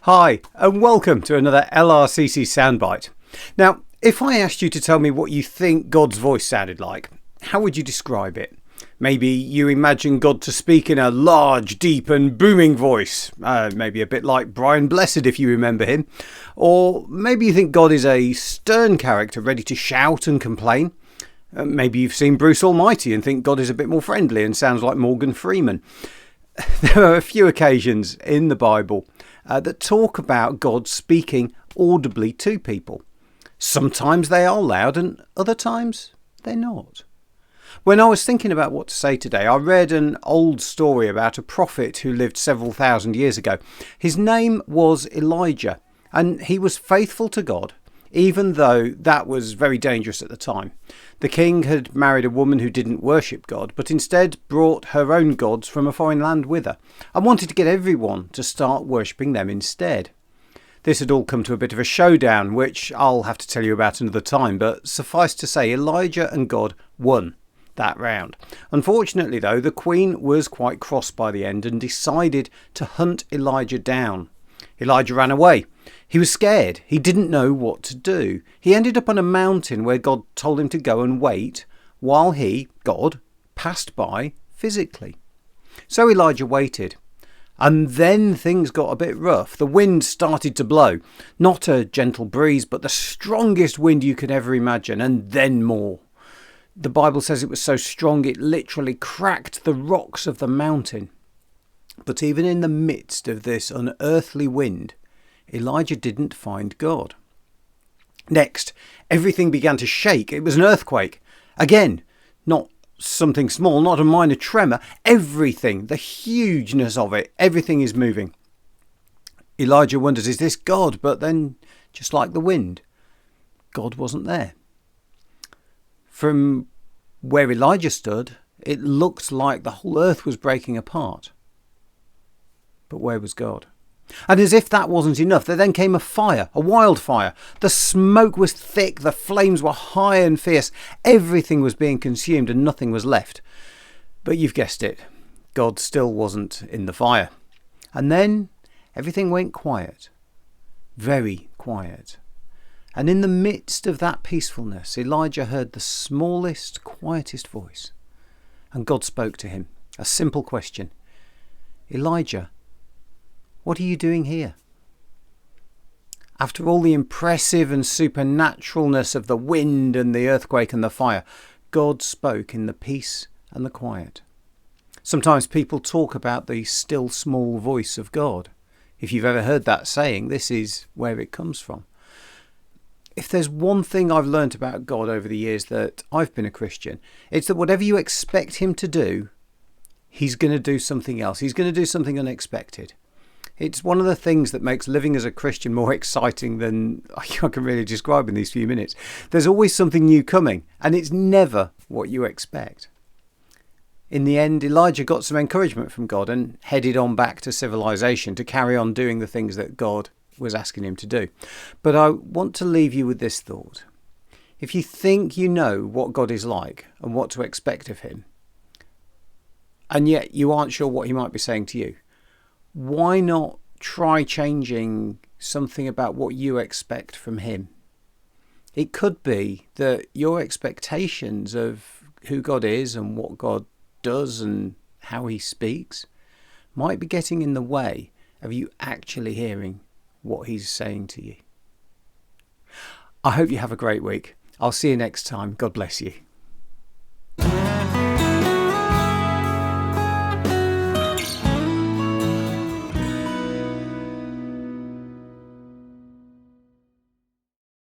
Hi, and welcome to another LRCC Soundbite. Now, if I asked you to tell me what you think God's voice sounded like, how would you describe it? Maybe you imagine God to speak in a large, deep and booming voice, maybe a bit like Brian Blessed if you remember him. Or maybe you think God is a stern character ready to shout and complain. Maybe you've seen Bruce Almighty and think God is a bit more friendly and sounds like Morgan Freeman. There are a few occasions in the Bible that talk about God speaking audibly to people. Sometimes they are loud and other times they're not. When I was thinking about what to say today, I read an old story about a prophet who lived several thousand years ago. His name was Elijah, and he was faithful to God, even though that was very dangerous at the time. The king had married a woman who didn't worship God, but instead brought her own gods from a foreign land with her, and wanted to get everyone to start worshipping them instead. This had all come to a bit of a showdown, which I'll have to tell you about another time, but suffice to say, Elijah and God won that round. Unfortunately, though, the queen was quite cross by the end and decided to hunt Elijah down. Elijah ran away. He was scared. He didn't know what to do. He ended up on a mountain where God told him to go and wait while he, God, passed by physically. So Elijah waited. And then things got a bit rough. The wind started to blow. Not a gentle breeze, but the strongest wind you could ever imagine, and then more. The Bible says it was so strong it literally cracked the rocks of the mountain. But even in the midst of this unearthly wind, Elijah didn't find God. Next, everything began to shake. It was an earthquake. Again, not something small, not a minor tremor. Everything, the hugeness of it, everything is moving. Elijah wonders, is this God? But then, just like the wind, God wasn't there. From where Elijah stood, it looked like the whole earth was breaking apart. But where was God? And as if that wasn't enough, there then came a fire, a wildfire. The smoke was thick, the flames were high and fierce. Everything was being consumed and nothing was left. But you've guessed it, God still wasn't in the fire. And then everything went quiet, very quiet. And in the midst of that peacefulness, Elijah heard the smallest, quietest voice. And God spoke to him, a simple question. Elijah, what are you doing here? After all the impressive and supernaturalness of the wind and the earthquake and the fire, God spoke in the peace and the quiet. Sometimes people talk about the still small voice of God. If you've ever heard that saying, this is where it comes from. If there's one thing I've learnt about God over the years that I've been a Christian, it's that whatever you expect him to do, he's going to do something else. He's going to do something unexpected. It's one of the things that makes living as a Christian more exciting than I can really describe in these few minutes. There's always something new coming, and it's never what you expect. In the end, Elijah got some encouragement from God and headed on back to civilization to carry on doing the things that God was asking him to do. But I want to leave you with this thought. If you think you know what God is like and what to expect of him, and yet you aren't sure what he might be saying to you, why not try changing something about what you expect from him? It could be that your expectations of who God is and what God does and how he speaks might be getting in the way of you actually hearing what he's saying to you. I hope you have a great week. I'll see you next time. God bless you.